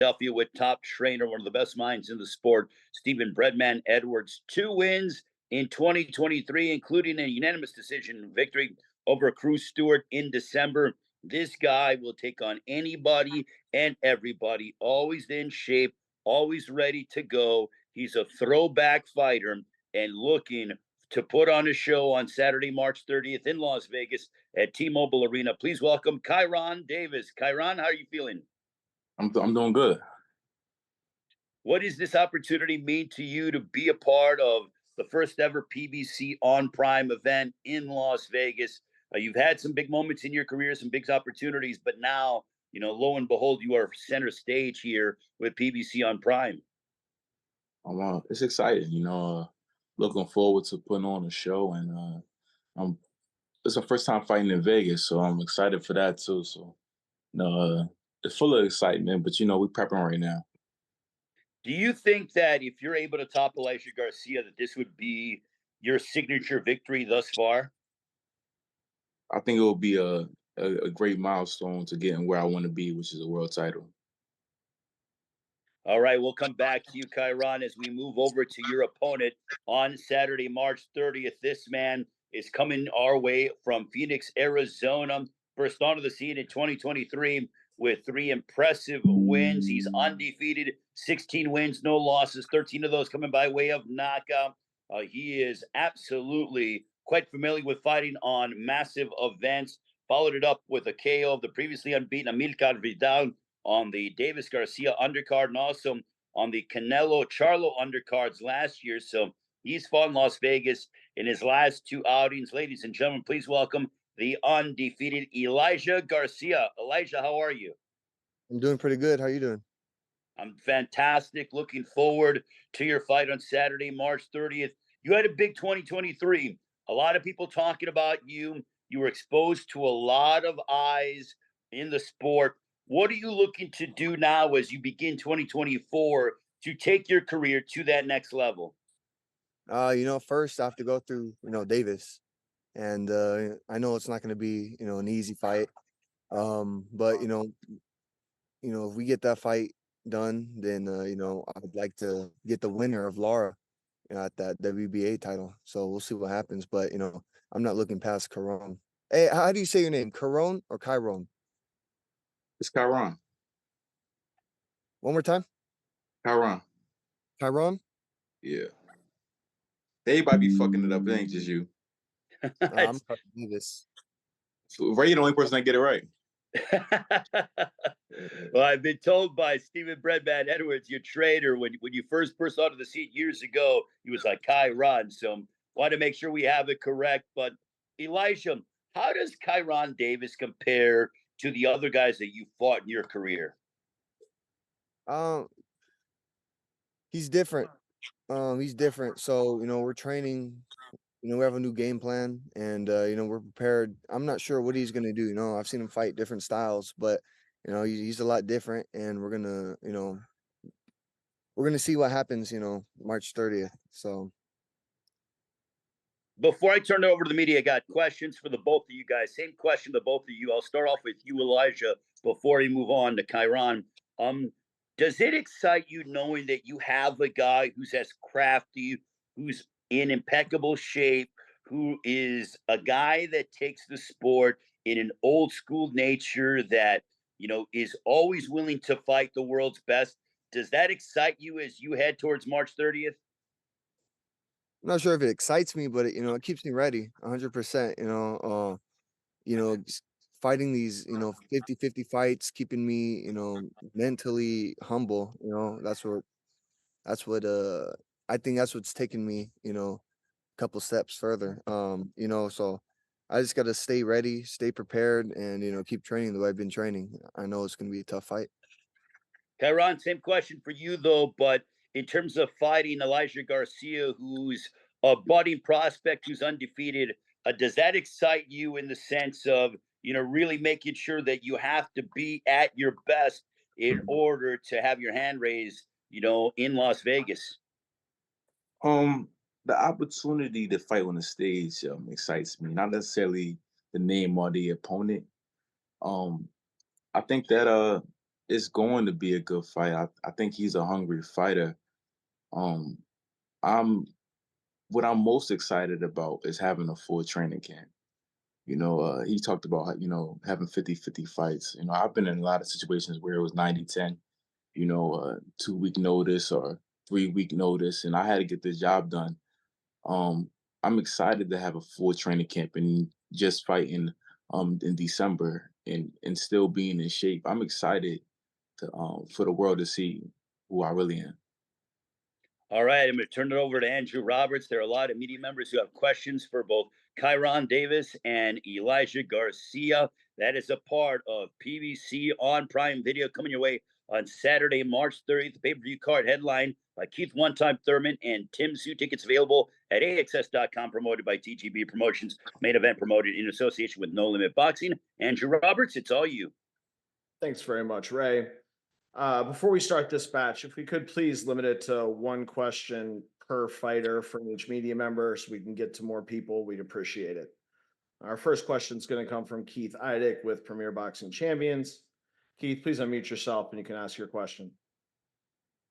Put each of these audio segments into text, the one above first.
Philadelphia with top trainer, one of the best minds in the sport, Stephen Breadman Edwards. 2 wins in 2023, including a unanimous decision victory over Cruz Stewart in December. This guy will take on anybody and everybody, always in shape, always ready to go. He's a throwback fighter and looking to put on a show on Saturday, March 30th in Las Vegas at T-Moble Arena. Please welcome Kyrone Davis. Kyrone, how are you feeling? I'm doing good. What does this opportunity mean to you to be a part of the first ever PBC on Prime event in Las Vegas? You've had some big moments in your career, some big opportunities, but now, lo and behold, you are center stage here with PBC on Prime. It's exciting, looking forward to putting on a show, and I'm it's the first time fighting in Vegas, so I'm excited for that too. So, it's full of excitement, but we're prepping right now. Do you think that if you're able to top Elijah Garcia, that this would be your signature victory thus far? I think it will be a great milestone to getting where I want to be, which is a world title. All right, we'll come back to you, Kyrone, as we move over to your opponent on Saturday, March 30th. This man is coming our way from Phoenix, Arizona. First onto the scene in 2023 with 3 impressive wins. He's undefeated, 16 wins, no losses, 13 of those coming by way of knockout. He is absolutely quite familiar with fighting on massive events. Followed it up with a KO of the previously unbeaten Amilcar Vidal on the Davis Garcia undercard and also on the Canelo Charlo undercards last year. So he's fought in Las Vegas in his last 2 outings. Ladies and gentlemen, please welcome the undefeated Elijah Garcia. Elijah, how are you? I'm doing pretty good. How you doing? I'm fantastic. Looking forward to your fight on Saturday, March 30th. You had a big 2023. A lot of people talking about you. You were exposed to a lot of eyes in the sport. What are you looking to do now as you begin 2024 to take your career to that next level? First I have to go through, Davis. And I know it's not going to be, an easy fight. But if we get that fight done, then I'd like to get the winner of Lara at that WBA title. So we'll see what happens. But I'm not looking past Kyrone. Hey, how do you say your name? Kyrone or Kyrone? It's Kyrone. One more time. Kyrone. Kyrone? Yeah. Everybody be fucking it up. It ain't just you. I'm fucking Davis. So, Ray, you're the only person that get it right. Well, I've been told by Stephen Breadman Edwards, your trainer, when you first burst onto the scene years ago, he was like Kyrone. So want to make sure we have it correct. But Elijah, how does Kyrone Davis compare to the other guys that you fought in your career? He's different. He's different. So, we're training, we have a new game plan and, we're prepared. I'm not sure what he's going to do. I've seen him fight different styles, but, he's a lot different and we're going to see what happens, March 30th. So. Before I turn it over to the media, I got questions for the both of you guys. Same question to both of you. I'll start off with you, Elijah, before we move on to Kyrone. Does it excite you knowing that you have a guy who's as crafty, who's in impeccable shape, who is a guy that takes the sport in an old school nature that, is always willing to fight the world's best? Does that excite you as you head towards March 30th? I'm not sure if it excites me, but it keeps me ready 100%, fighting these, 50-50 fights, keeping me, mentally humble, that's what I think that's what's taken me, a couple steps further. So I just got to stay ready, stay prepared, and, keep training the way I've been training. I know it's going to be a tough fight. Kyrone, same question for you, though, but in terms of fighting Elijah Garcia, who's a budding prospect, who's undefeated, does that excite you in the sense of, really making sure that you have to be at your best in order to have your hand raised, in Las Vegas? The opportunity to fight on the stage excites me, not necessarily the name or the opponent. I think that it's going to be a good fight. I think he's a hungry fighter. Um, I'm what I'm most excited about is having a full training camp. He talked about, having 50-50 fights. I've been in a lot of situations where it was 90-10, 2-week notice or 3-week notice, and I had to get the job done. Um, I'm excited to have a full training camp and just fighting in December and still being in shape. I'm excited to for the world to see who I really am. All right, I'm going to turn it over to Andrew Roberts. There are a lot of media members who have questions for both Kyrone Davis and Elijah Garcia. That is a part of PBC on Prime Video coming your way on Saturday, March 30th. The pay-per-view card headline by Keith One Time Thurman and Tim Sue. Tickets available at AXS.com, promoted by TGB Promotions. Main event promoted in association with No Limit Boxing. Andrew Roberts, it's all you. Thanks very much, Ray. Before we start this match, if we could please limit it to one question per fighter from each media member so we can get to more people, we'd appreciate it. Our first question is going to come from Keith Idek with Premier Boxing Champions. Keith, please unmute yourself and you can ask your question.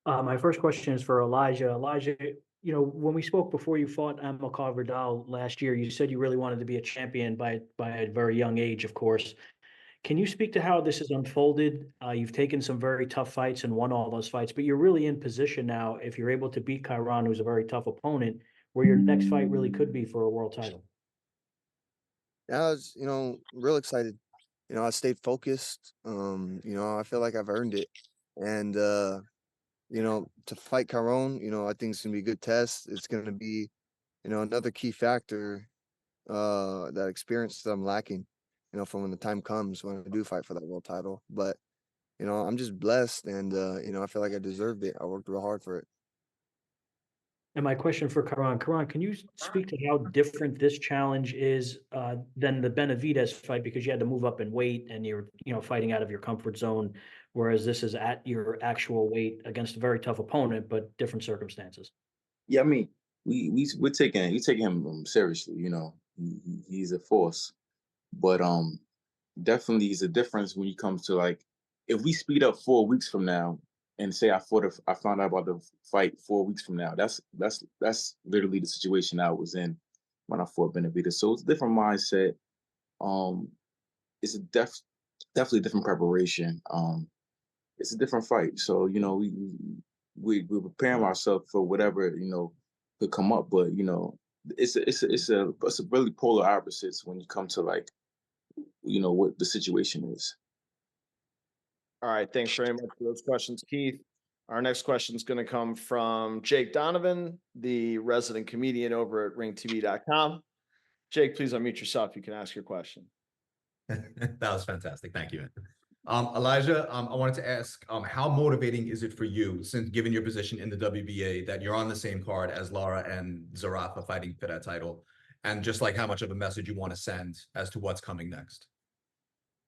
My first question is for Elijah. Elijah, when we spoke before you fought Amilcar Vidal last year, you said you really wanted to be a champion by a very young age, of course. Can you speak to how this has unfolded? You've taken some very tough fights and won all those fights, but you're really in position now, if you're able to beat Kyrone, who's a very tough opponent, where your next fight really could be for a world title. Yeah, I was, real excited. I stayed focused. I feel like I've earned it. And to fight Kyrone, I think it's gonna be a good test. It's gonna be, another key factor, that experience that I'm lacking, from when the time comes when I do fight for that world title. But, I'm just blessed and I feel like I deserved it. I worked real hard for it. And my question for Kyrone, can you speak to how different this challenge is than the Benavidez fight, because you had to move up in weight and you're fighting out of your comfort zone, whereas this is at your actual weight against a very tough opponent, but different circumstances. Yeah, I mean, we're taking him seriously. He's a force, but definitely is a difference when you come to, like, if we speed up 4 weeks from now and say I found out about the fight 4 weeks from now. That's literally the situation I was in when I fought Benavidez. So it's a different mindset. Um, it's a definitely different preparation. It's a different fight. So we're preparing ourselves for whatever could come up. But it's a really polar opposites when you come to, like, what the situation is. All right, thanks very much for those questions, Keith. Our next question is going to come from Jake Donovan, the resident comedian over at ringtv.com. Jake, please unmute yourself. You can ask your question. That was fantastic. Thank you. Elijah, I wanted to ask, how motivating is it for you, since given your position in the WBA, that you're on the same card as Lara and Zarafa fighting for that title, and just like how much of a message you want to send as to what's coming next?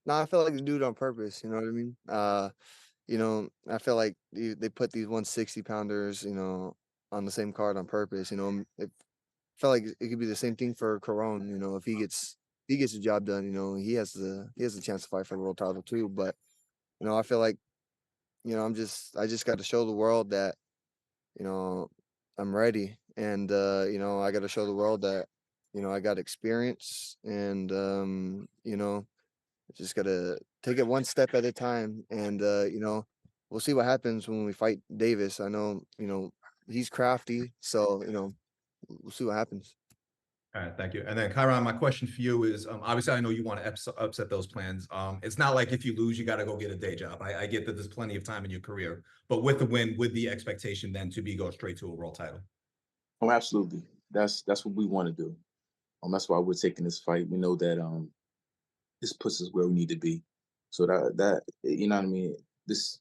No, I feel like they do it on purpose. You know what I mean? I feel like they put these 160 pounders, on the same card on purpose. It felt like it could be the same thing for Kyrone. If he gets the job done, he has the chance to fight for the world title too. But I feel like I just got to show the world that you know I'm ready, and I got to show the world that I got experience, and just gotta take it one step at a time, and we'll see what happens when we fight Davis. I know he's crafty, so we'll see what happens. All right, thank you. And then Kyrone, my question for you is, obviously I know you want to upset those plans. It's not like if you lose, you got to go get a day job. I get that there's plenty of time in your career, but with the win, with the expectation then to go straight to a world title. Oh, absolutely. That's what we want to do. That's why we're taking this fight. We know that this puts us where we need to be. So that you know what I mean. This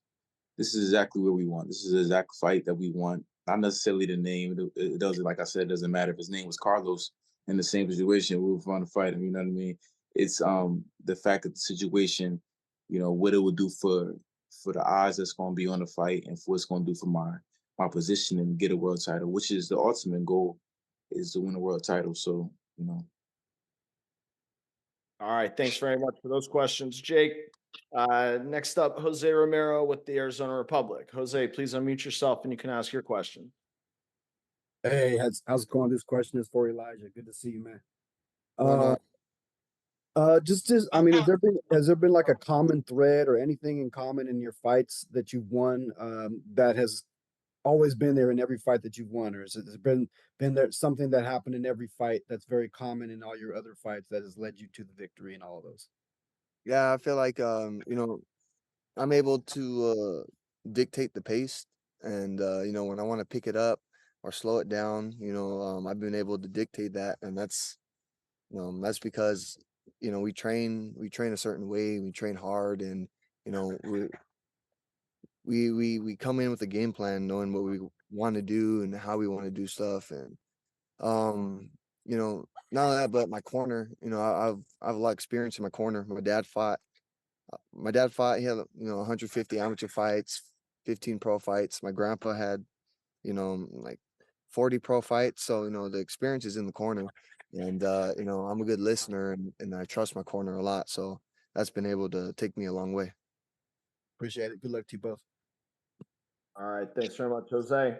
is exactly where we want. This is the exact fight that we want. Not necessarily the name. It doesn't, like I said, it doesn't matter if his name was Carlos in the same situation. We were trying to fight him. You know what I mean? It's the fact of the situation. What it would do for the odds that's going to be on the fight, and for what it's going to do for my position and get a world title, which is the ultimate goal, is to win a world title. So All right, thanks very much for those questions, Jake. Next up, Jose Romero with the Arizona Republic. Jose, please unmute yourself and you can ask your question. Hey, how's it going? This question is for Elijah. Good to see you, man. Going Uh, on. I mean, has there been like a common thread or anything in common in your fights that you've won, that has always been there in every fight that you've won, or has it been there something that happened in every fight that's very common in all your other fights that has led you to the victory in all of those? Yeah, I feel like I'm able to dictate the pace, and when I want to pick it up or slow it down, I've been able to dictate that, and that's because we train a certain way, we train hard, and you know we come in with a game plan, knowing what we want to do and how we want to do stuff, and um not only that, but my corner, I've a lot of experience in my corner. My dad fought. He had 150 amateur fights, 15 pro fights. My grandpa had like 40 pro fights. So the experience is in the corner, and I'm a good listener, and I trust my corner a lot. So that's been able to take me a long way. Appreciate it. Good luck to you both. All right, thanks very much, Jose.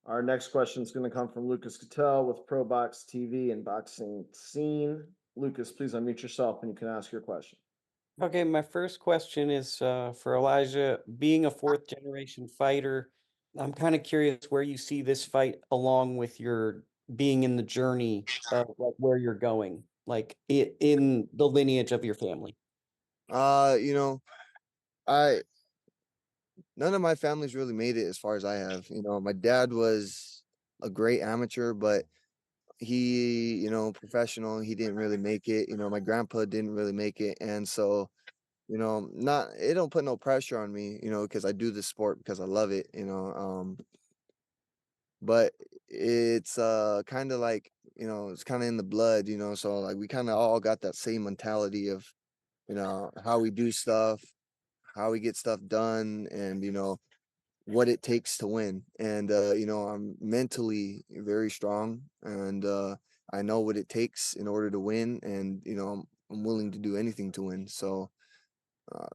Our next question is going to come from Lucas Cattell with Pro Box TV and Boxing Scene. Lucas, please unmute yourself and you can ask your question. Okay, my first question is for Elijah. Being a fourth generation fighter, I'm kind of curious where you see this fight along with your being in the journey of like where you're going, like in the lineage of your family. You know, I none of my family's really made it as far as I have. My dad was a great amateur, but he, professional, he didn't really make it. My grandpa didn't really make it. And so, not it don't put no pressure on me, because I do this sport because I love it, but it's kind of like, it's kind of in the blood, so like we kind of all got that same mentality of, how we do stuff, how we get stuff done, and what it takes to win. And I'm mentally very strong, and I know what it takes in order to win, and I'm willing to do anything to win. So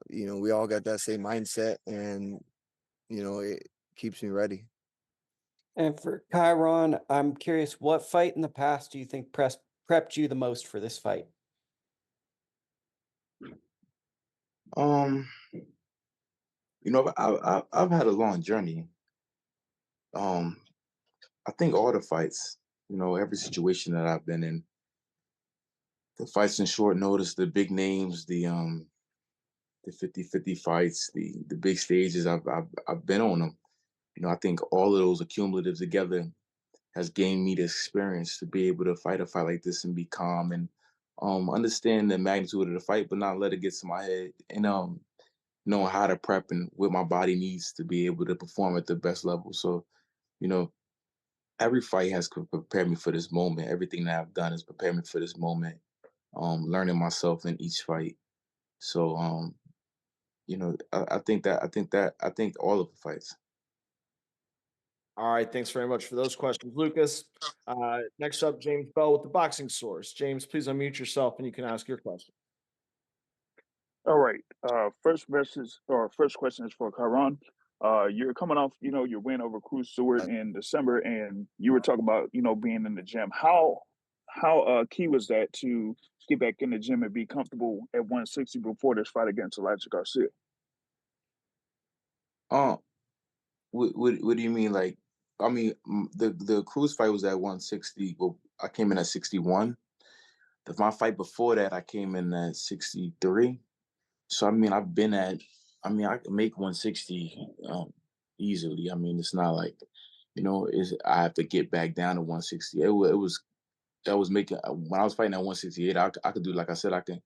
we all got that same mindset, and it keeps me ready. And for Kyrone, I'm curious, what fight in the past do you think prepped you the most for this fight? Um, I've had a long journey. Um, I think all the fights, every situation that I've been in, the fights in short notice, the big names, the 50-50 fights, the big stages, I've been on them. I think all of those accumulative together has gained me the experience to be able to fight a fight like this and be calm and understand the magnitude of the fight, but not let it get to my head, and knowing how to prep and what my body needs to be able to perform at the best level. So, you know, every fight has prepared me for this moment. Everything that I've done has prepared me for this moment. Learning myself in each fight. So, I think all of the fights. All right, thanks very much for those questions, Lucas. Next up, James Bell with the Boxing Source. James, please unmute yourself and you can ask your question. All right. First question is for Kyrone. You're coming off, your win over Cruz Stewart in December, and you were talking about, being in the gym. How key was that to get back in the gym and be comfortable at 160 before this fight against Elijah Garcia? Uh, what do you mean? Like, I mean, the Cruz fight was at 160. Well, I came in at 61. My fight before that, I came in at 63. So I mean, I can make 160 easily. I mean, it's not like, I have to get back down to 160. I was making when I was fighting at 168. I could do, like I said, I could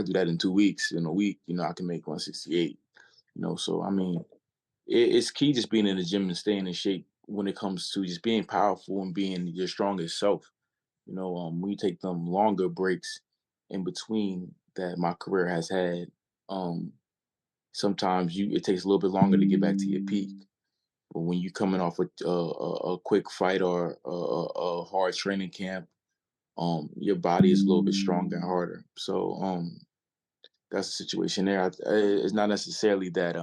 do that in 2 weeks. In a week, I can make 168. So I mean, it's key just being in the gym and staying in shape when it comes to just being powerful and being your strongest self. When you take them longer breaks in between that my career has had, sometimes it takes a little bit longer to get back to your peak. But when you're coming off a quick fight or a hard training camp, your body is a little bit stronger and harder. So that's the situation there. It's not necessarily that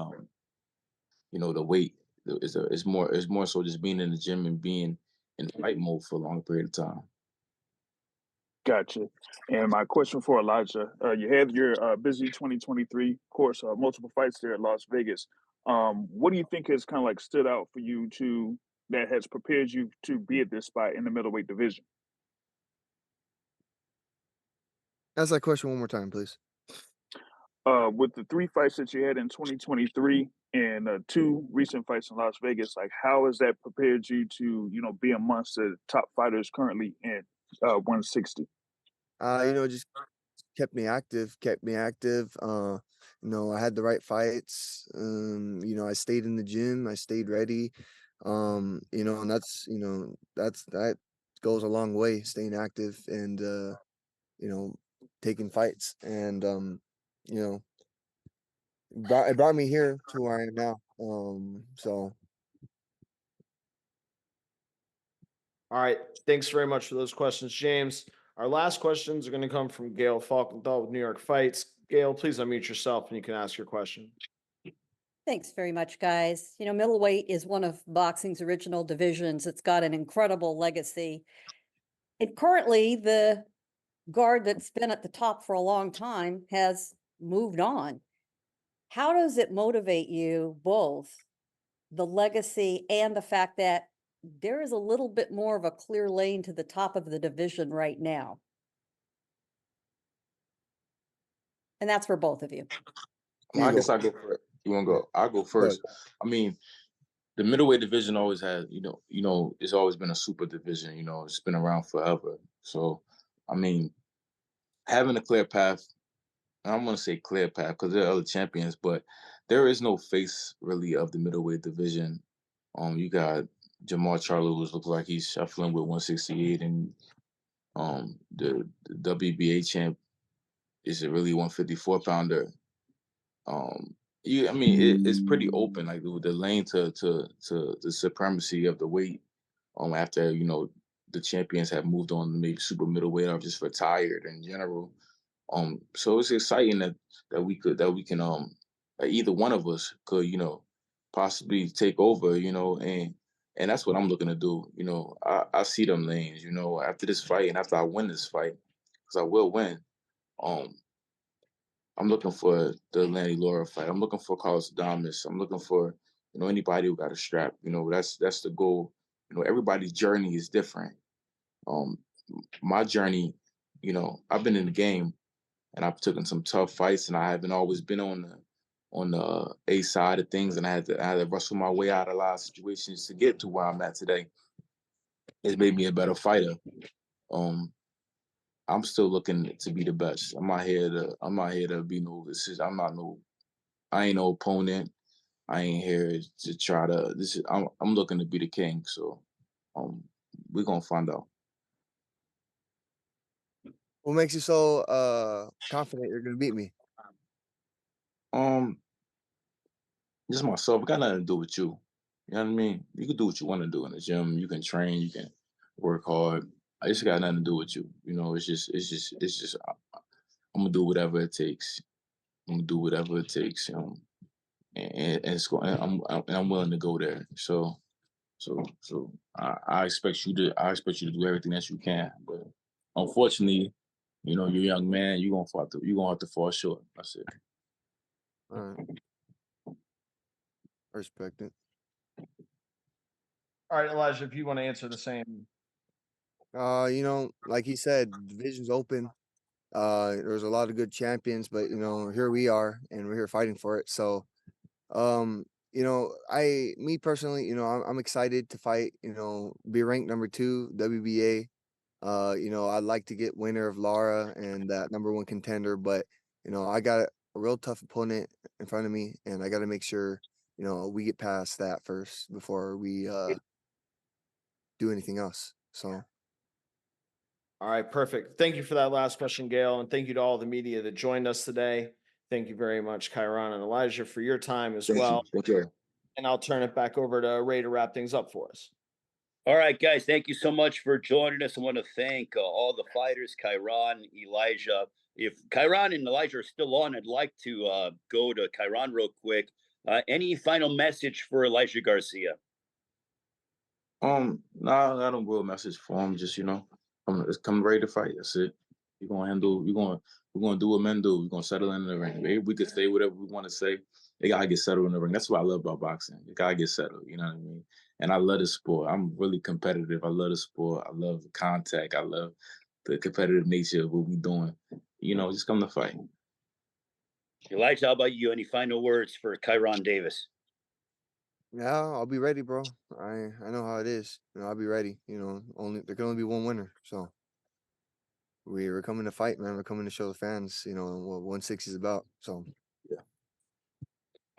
the weight is more so just being in the gym and being in fight mode for a long period of time. Gotcha. And my question for Elijah, you had your busy 2023, of course, multiple fights there at Las Vegas. What do you think has kind of like stood out for you that has prepared you to be at this spot in the middleweight division? Ask that question one more time, please. With the 3 fights that you had in 2023 and 2 recent fights in Las Vegas, like how has that prepared you to, be amongst the top fighters currently in 160? Just kept me active. I had the right fights. I stayed in the gym. I stayed ready. And that goes a long way, staying active and taking fights. And it brought me here to where I am now. So All right. Thanks very much for those questions, James. Our last questions are going to come from Gail Falkenthal with New York Fights. Gail, please unmute yourself and you can ask your question. Thanks very much, guys. Middleweight is one of boxing's original divisions. It's got an incredible legacy. And currently, the guard that's been at the top for a long time has moved on. How does it motivate you both, the legacy and the fact that there is a little bit more of a clear lane to the top of the division right now? And that's for both of you. I guess I'll go first. You want to go? I'll go first. I mean, the middleweight division always has, it's always been a super division. It's been around forever. So, I mean, having a clear path. I'm gonna say clear path because there are other champions, but there is no face really of the middleweight division. You got Jamal Charlo, who looks like he's shuffling with 168, and the WBA champ is a really 154 pounder. It's pretty open, like the lane to the supremacy of the weight. After the champions have moved on to maybe super middleweight or just retired in general. So it's exciting that we can like either one of us could possibly take over, and that's what I'm looking to do. I see them lanes, after this fight and after I win this fight, because I will win. I'm looking for the Lanny Laura fight. I'm looking for Carlos Adames. I'm looking for anybody who got a strap. That's the goal. Everybody's journey is different. My journey, I've been in the game and I've taken some tough fights, and I haven't always been on the A side of things, and I had to wrestle my way out of a lot of situations to get to where I'm at today. It's made me a better fighter. I'm still looking to be the best. I'm not here to be I ain't no opponent. I ain't here to try to. I'm looking to be the king. So, we're gonna find out. what makes you so confident you're gonna beat me? Just myself. It got nothing to do with you. You know what I mean? You can do what you want to do in the gym. You can train. You can work hard. I just got nothing to do with you. It's just. I'm gonna do whatever it takes. I'm gonna do whatever it takes. And it's going. I'm willing to go there. So I expect you to do everything that you can. But unfortunately, you're a young man. You're gonna have to fall short. That's it. All right. I respect it. All right, Elijah, if you want to answer the same. Like he said, division's open. There's a lot of good champions, but here we are and we're here fighting for it. So me personally, I'm excited to fight, be ranked number 2 WBA. I'd like to get winner of Lara and that number 1 contender, but I got a real tough opponent in front of me, and I got to make sure we get past that first before we do anything else. So All right, perfect. Thank you for that last question, Gail, and thank you to all the media that joined us today. Thank you very much, Kyrone and Elijah, for your time as well. Thank you. And I'll turn it back over to Ray to wrap things up for us. All right, guys, thank you so much for joining us. I want to thank all the fighters, Kyrone, Elijah, if Kyrone and Elijah are still on, I'd like to go to Kyrone real quick. Any final message for Elijah Garcia? No, I don't go a message for him. Just come ready to fight. That's it. We're gonna do what men do. We're gonna settle in the ring. Maybe we could say whatever we want to say. They gotta get settled in the ring. That's what I love about boxing. They gotta get settled. You know what I mean? And I love the sport. I'm really competitive. I love the sport. I love the contact. I love the competitive nature of what we're doing. Just come to fight. Elijah, how about you? Any final words for Kyrone Davis? Yeah, I'll be ready, bro. I know how it is. I'll be ready. There can only be one winner. So we're coming to fight, man. We're coming to show the fans, what 160 is about. So yeah.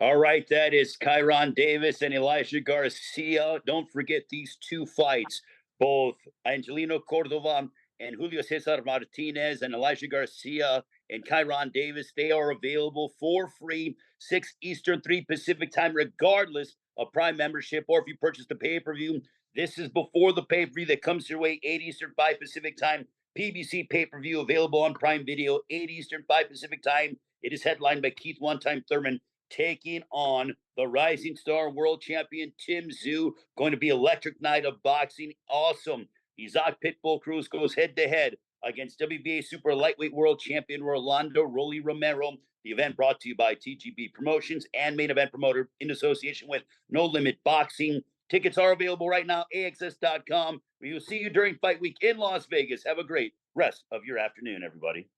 All right, that is Kyrone Davis and Elijah Garcia. Don't forget these two fights, both Angelino Cordova and Julio Cesar Martinez, and Elijah Garcia and Kyrone Davis. They are available for free, 6 Eastern, 3 Pacific time, regardless of Prime membership, or if you purchase the pay-per-view. This is before the pay-per-view that comes your way, 8 Eastern, 5 Pacific time. PBC pay-per-view available on Prime Video, 8 Eastern, 5 Pacific time. It is headlined by Keith One-Time Thurman, taking on the rising star world champion Tim Tszyu. Going to be electric night of boxing. Awesome. Isaac Pitbull Cruz goes head-to-head against WBA super lightweight world champion Rolando Rolly Romero. The event brought to you by TGB Promotions and main event promoter in association with No Limit Boxing. Tickets are available right now, AXS.com. We will see you during fight week in Las Vegas. Have a great rest of your afternoon, everybody.